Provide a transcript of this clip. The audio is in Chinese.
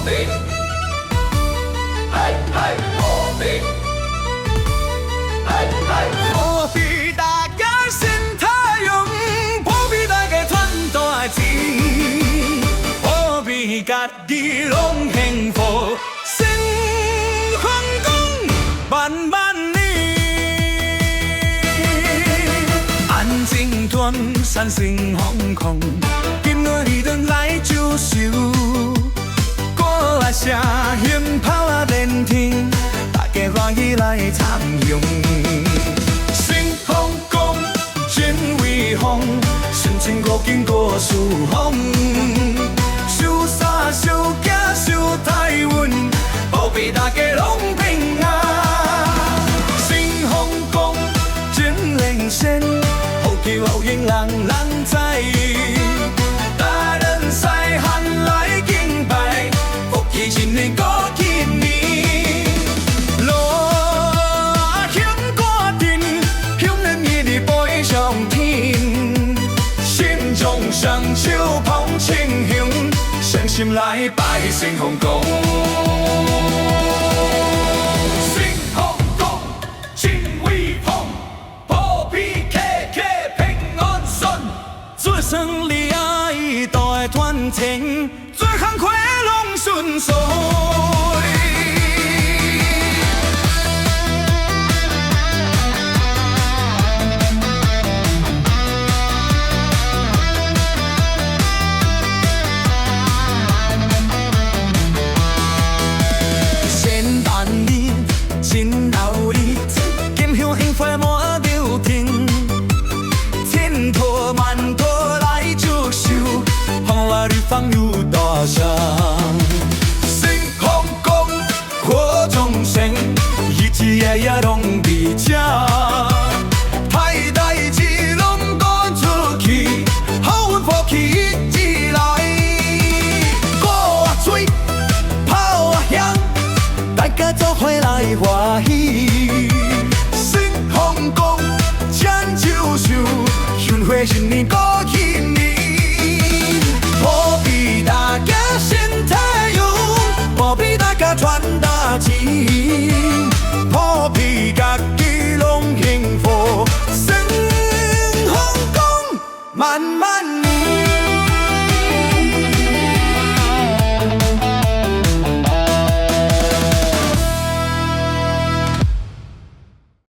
平，和平，保庇大家身体用，保庇大家赚大钱，保庇家己拢幸福，新皇宫万万年。安静断山新航空，今仔日转来招手，歌啊声鞭炮啊连天，大家欢喜来参用。新皇宫真威风，纯情国经过四方，守山守家守台湾，保庇大家拢平安。新皇宫真领先，好球好赢人人知。大人赛喊来敬拜，福气新年过今年。路行歌阵，向咱日日飞上天。心中双手捧青雄，诚心来拜新皇宫。新皇宫真威风，保庇客客平安顺，做生意爱大团圆，做工课拢顺遂。仙丹里，真有理，金香樱花满流天，千头万头来祝寿，风来日放有大声。新皇宫贺众生，日日夜夜拢伫这，歹代志拢赶出去，好运福气一直来。歌啊吹，炮啊响，大家做伙来欢喜。新皇宫牵手手，幸福新年过。